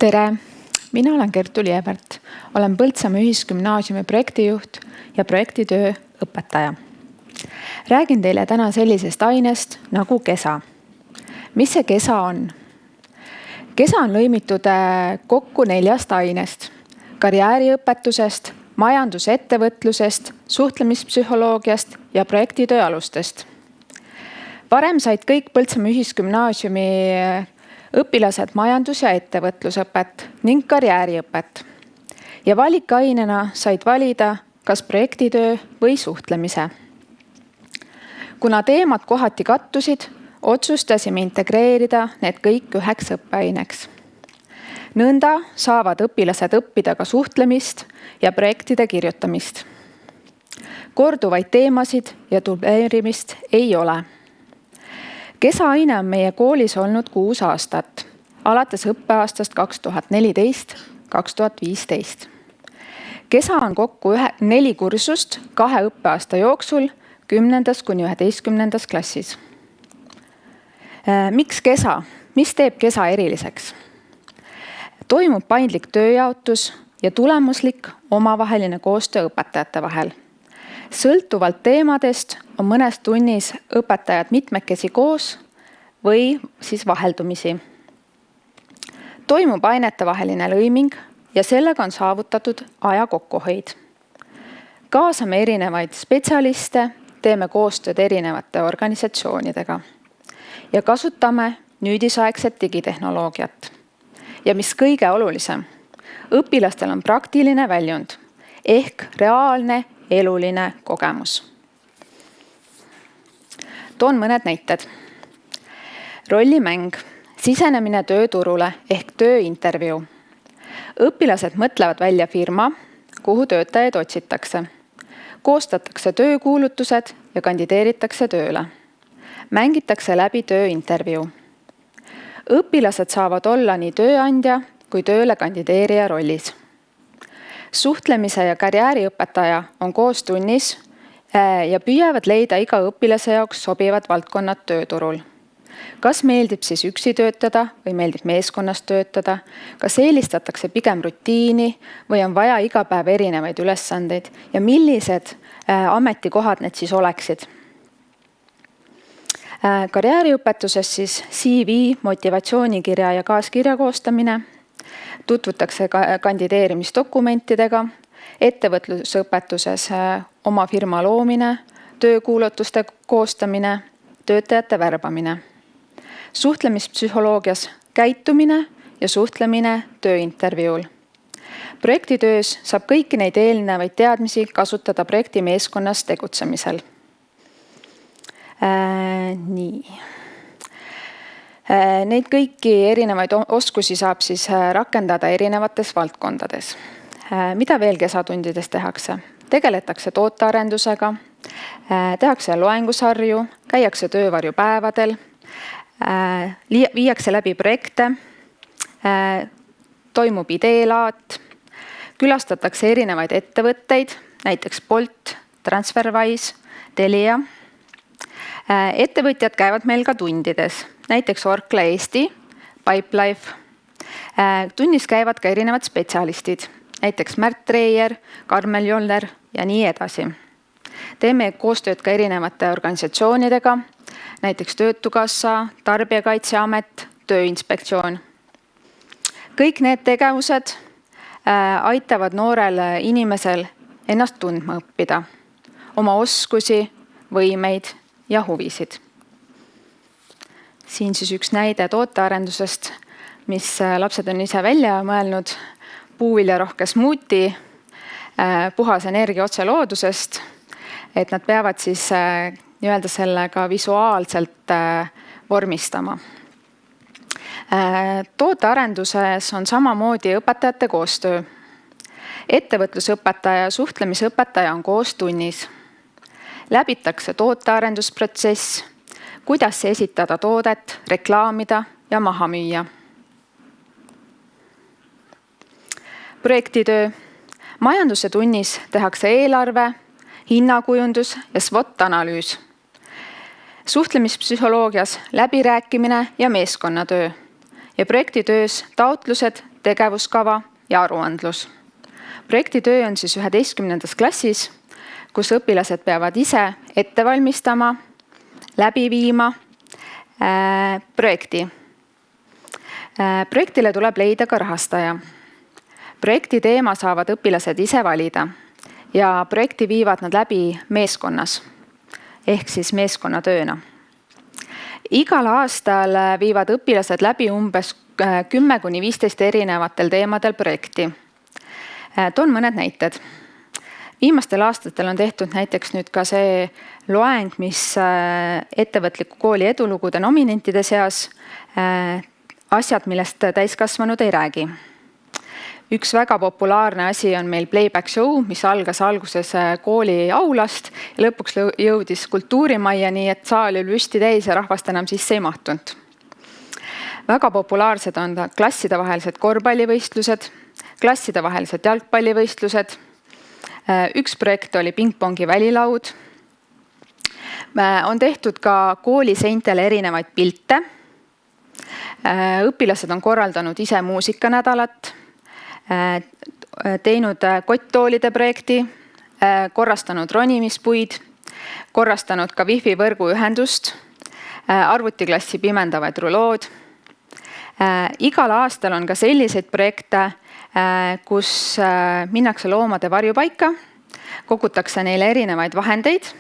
Tere! Mina olen Kertu Lievert. Olen Põltsamaa Ühisgümnaasiumi projektijuht ja projektitöö õpetaja. Räägin teile täna sellisest ainest nagu kesa. Mis see kesa on? Kesa on lõimitud kokku 4 ainest. Karjääriõpetusest, majandusettevõtlusest, suhtlemispsühholoogiast ja projektitöö alustest. Varem said kõik Põltsamaa Ühisgümnaasiumi õpilased majandus- ja ettevõtlusõpet ning karjääriõpet. Ja valikainena said valida kas projektitöö või suhtlemise. Kuna teemad kohati kattusid, otsustasime integreerida need kõik 1 õppeaineks. Nõnda saavad õpilased õppida ka suhtlemist ja projektide kirjutamist. Korduvaid teemasid ja dubleerimist ei ole. Kesa-aine on meie koolis olnud 6 aastat, alates õppeaastast 2014-2015. Kesa on kokku 4 kursust 2 õppeaasta jooksul 10.–11. klassis. Miks kesa? Mis teeb kesa eriliseks? Toimub paindlik tööjaotus ja tulemuslik omavaheline koostöö õpetajate vahel. Sõltuvalt teemadest on mõnes tunnis õpetajad mitmekesi koos või siis vaheldumisi. Toimub ainetevaheline lõiming ja sellega on saavutatud aja kokkuhoid. Kaasame erinevaid spetsialiste, teeme koostööd erinevate organisatsioonidega ja kasutame nüüdisaegset digitehnoloogiat. Ja mis kõige olulisem, õpilastel on praktiline väljund ehk reaalne eluline kogemus. Toon mõned näited. Rollimäng, sisenemine tööturule ehk tööintervjuu. Õpilased mõtlevad välja firma, kuhu töötajaid otsitakse. Koostatakse töökuulutused ja kandideeritakse tööle. Mängitakse läbi tööintervjuu. Õpilased saavad olla nii tööandja kui tööle kandideerija rollis. Suhtlemise ja karjääriõpetaja on koos tunnis ja püüavad leida iga õpilase jaoks sobivad valdkonnad tööturul. Kas meeldib siis üksi töötada või meeldib meeskonnas töötada? Kas eelistatakse pigem rutiini või on vaja iga päev erinevaid ülesandeid ja millised ametikohad need siis oleksid? Karjääriõpetuses siis CV, motivatsioonikirja ja kaaskirja koostamine. Tutvutakse kandideerimisdokumentidega, ettevõtlusõpetuses oma firma loomine, töökuulutuste koostamine, töötajate värbamine. Suhtlemispsühholoogias käitumine ja suhtlemine tööintervjuul. Projektitöös saab kõiki neid eelnevaid teadmisi kasutada projektimeeskonnas tegutsemisel. Nii. Neid kõiki erinevaid oskusi saab siis rakendada erinevates valdkondades. Mida veel kesatundides tehakse? Tegeletakse tootearendusega, tehakse loengusarju, käiakse töövarjupäevadel, viiakse läbi projekte, toimub ideelaat, külastatakse erinevaid ettevõtteid, näiteks Bolt, Transferwise, Telia. Ettevõtjad käivad meil ka tundides, näiteks Orkla Eesti, Pipelife. Tunnis käivad ka erinevad spetsialistid, näiteks Märt Treier, Karmel Joller ja nii edasi. Teeme koostööd ka erinevate organisatsioonidega, näiteks Töötukassa, Tarbijakaitseamet, Tööinspektsioon. Kõik need tegevused aitavad noorel inimesel ennast tundma õppida, oma oskusi, võimeid ja huvisid. Siin siis üks näide tootearendusest, mis lapsed on ise välja mõelnud. Puuviljarohke smuuti, puhas energia otse loodusest, et nad peavad siis nii-öelda sellega visuaalselt vormistama. Tootearenduses on samamoodi õpetajate koostöö. Ettevõtlusõpetaja ja suhtlemisõpetaja on koos tunnis. Läbitakse tootearendusprotsess, kuidas esitada toodet, reklaamida ja maha müüa. Projektitöö. Majanduse tunnis tehakse eelarve, hinnakujundus ja SWOT-analüüs. Suhtlemispsühholoogias läbirääkimine ja meeskonnatöö. Ja projektitöös taotlused, tegevuskava ja aruandlus. Projektitöö on siis 11. klassis, kus õpilased peavad ise ette valmistama, läbi viima projekti. Projektile tuleb leida ka rahastaja. Projekti teema saavad õpilased ise valida ja projekti viivad nad läbi meeskonnas ehk siis meeskonnatööna. Igal aastal viivad õpilased läbi umbes 10–15 erinevatel teemadel projekti. Toon mõned näited. Viimastel aastatel on tehtud näiteks nüüd ka see loeng, mis ettevõtliku kooli edulugude nominentide seas asjad, millest täiskasvanud ei räägi. Üks väga populaarne asi on meil playback show, mis algas alguses kooli aulast ja lõpuks jõudis kultuurimajja, nii et saal oli püsti täis ja rahvast enam sisse ei mahtunud. Väga populaarsed on klassidevahelised korvpallivõistlused, klassidevahelised jalgpallivõistlused. Üks projekt oli pingpongi välilaud. On tehtud ka kooli seintele erinevaid pilte. Õpilased on korraldanud ise muusikanädalat, teinud kotttoolide projekti, korrastanud ronimispuid, korrastanud ka wifi võrguühendust, arvutiklassi pimendavaid rulood. Igal aastal on ka selliseid projekte, kus minnakse loomade varjupaika, kogutakse neile erinevaid vahendeid.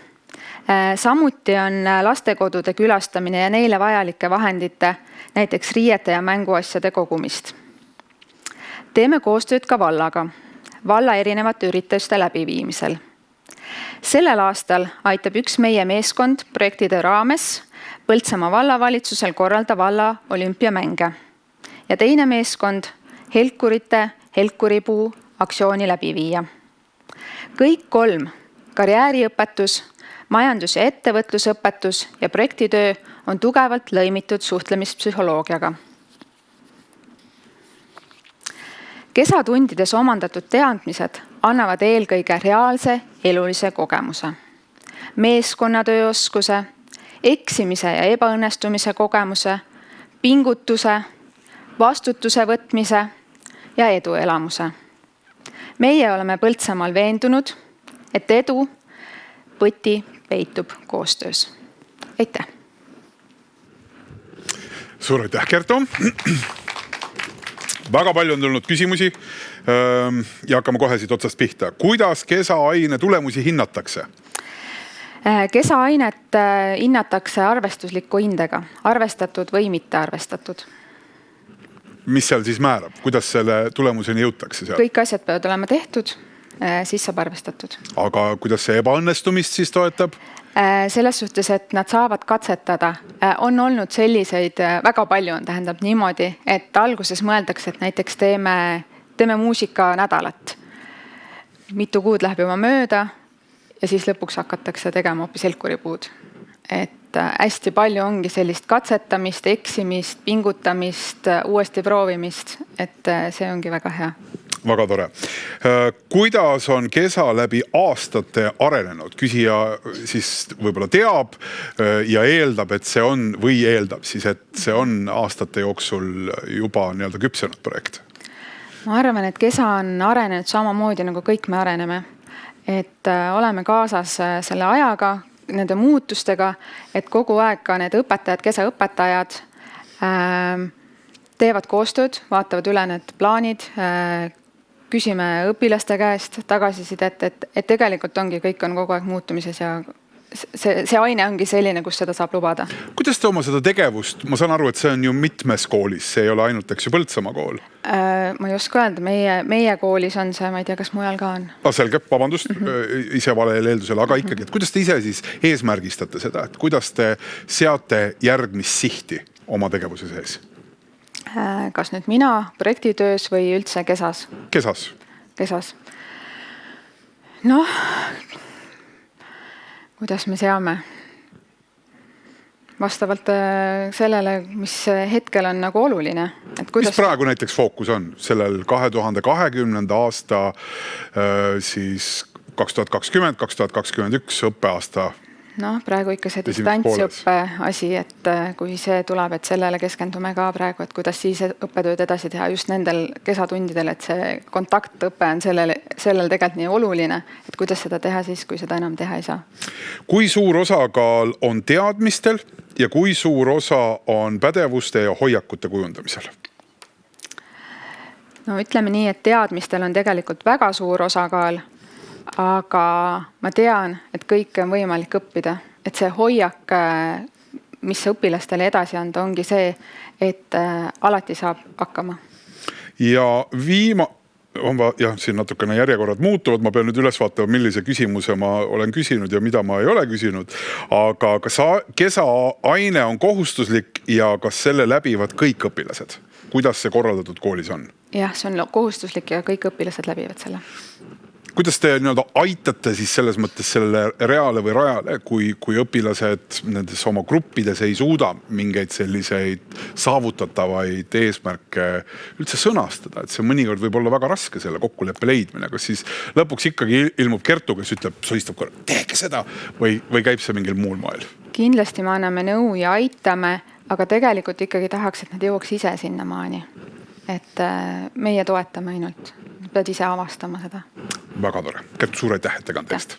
Samuti on lastekodude külastamine ja neile vajalike vahendite, näiteks riiete ja mänguasjade kogumist. Teeme koostööd ka vallaga, valla erinevate ürituste läbiviimisel. Sellel aastal aitab üks meie meeskond projektide raames Põltsamaa vallavalitsusel korralda valla olümpiamänge ja teine meeskond helkurite helkuripuu aktsiooni läbi viia. Kõik 3, karjääriõpetus, majandus- ja ettevõtlusõpetus ja projektitöö on tugevalt lõimitud suhtlemispsühholoogiaga. Kesatundides omandatud teadmised annavad eelkõige reaalse elulise kogemuse, meeskonnatööoskuse, eksimise ja ebaõnnestumise kogemuse, pingutuse, vastutuse võtmise ja eduelamuse. Meie oleme Põltsamaal veendunud, et edu võti peitub koostöös. Aitäh! Suur aitäh, Kertu! Väga palju on tulnud küsimusi ja hakkame kohe siit otsast pihta. Kuidas kesaaine tulemusi hinnatakse? Kesaainet hinnatakse arvestusliku hindega, arvestatud või mitte arvestatud. Mis seal siis määrab? Kuidas selle tulemuseni jõutakse seal? Kõik asjad peavad olema tehtud, siis saab arvestatud. Aga kuidas see ebaõnnestumist siis toetab? Selles suhtes, et nad saavad katsetada. On olnud selliseid, väga palju on tähendab niimoodi, et alguses mõeldakse, et näiteks teeme muusikanädalat. Mitu kuud läheb juba mööda ja siis lõpuks hakatakse tegema hoopis helkuripuud. Et hästi palju ongi sellist katsetamist, eksimist, pingutamist, uuesti proovimist, et see ongi väga hea. Väga tore. Kuidas on kesa läbi aastate arenenud? Küsija siis võib-olla teab ja eeldab, et see on, või eeldab siis, et see on aastate jooksul juba nii-öelda küpsenud projekt? Ma arvan, et kesa on arenenud samamoodi, nagu kõik me areneme. Et oleme kaasas selle ajaga, nende muutustega, et kogu aeg ka need õpetajad, kesaõpetajad teevad koostööd, vaatavad üle need plaanid, küsime õpilaste käest tagasisidet, et tegelikult ongi, kõik on kogu aeg muutumises ja see aine ongi selline, kus seda saab lubada. Kuidas te oma seda tegevust, ma saan aru, et see on ju mitmes koolis, see ei ole ainult eks ju Põltsamaa kool? Ma ei oska öelda, meie koolis on see, ma ei tea, kas mujal ka on. Selge, vabandust, ise valel eeldusel, aga ikkagi, et kuidas te ise siis eesmärgistate seda, et kuidas te seate järgmist sihti oma tegevuse sees? Kas nüüd mina projektitöös või üldse kesas? Kesas. Noh, kuidas me seame? Vastavalt sellele, mis hetkel on nagu oluline. Et kuidas... Mis praegu näiteks fookus on sellel 2020. aasta siis 2020-2021 õppeaasta Noh, praegu ikka see Esimeses distantsõppe asi, et kui see tuleb, et sellele keskendume ka praegu, et kuidas siis õppetööd edasi teha just nendel kesatundidel, et see kontaktõpe on sellel tegelikult nii oluline, et kuidas seda teha siis, kui seda enam teha ei saa. Kui suur osakaal on teadmistel ja kui suur osa on pädevuste ja hoiakute kujundamisel? No ütleme nii, et teadmistel on tegelikult väga suur osakaal, aga ma tean, et kõike on võimalik õppida. Et see hoiak, mis õpilastele edasi anda, ongi see, et alati saab hakkama. Ja siin natukene järjekorrad muutuvad. Ma pean nüüd üles vaatama, millise küsimuse ma olen küsinud ja mida ma ei ole küsinud. Aga kas kesaaine on kohustuslik ja kas selle läbivad kõik õpilased? Kuidas see korraldatud koolis on? Jah, see on kohustuslik ja kõik õpilased läbivad selle. Kuidas te aitate siis selles mõttes selle reale või rajale, kui õpilased nendes oma gruppides ei suuda mingeid selliseid saavutatavaid eesmärke üldse sõnastada, et see mõnikord võib olla väga raske selle kokkuleppe leidmine, kas siis lõpuks ikkagi ilmub Kertu, kes ütleb, solistab korra, tehke seda või käib see mingil muul moel? Kindlasti me anname nõu ja aitame, aga tegelikult ikkagi tahaks, et nad jõuaks ise sinna maani. Et meie toetame ainult, pead ise avastama seda. Väga tore. Kertu, suur aitäh ettekande eest.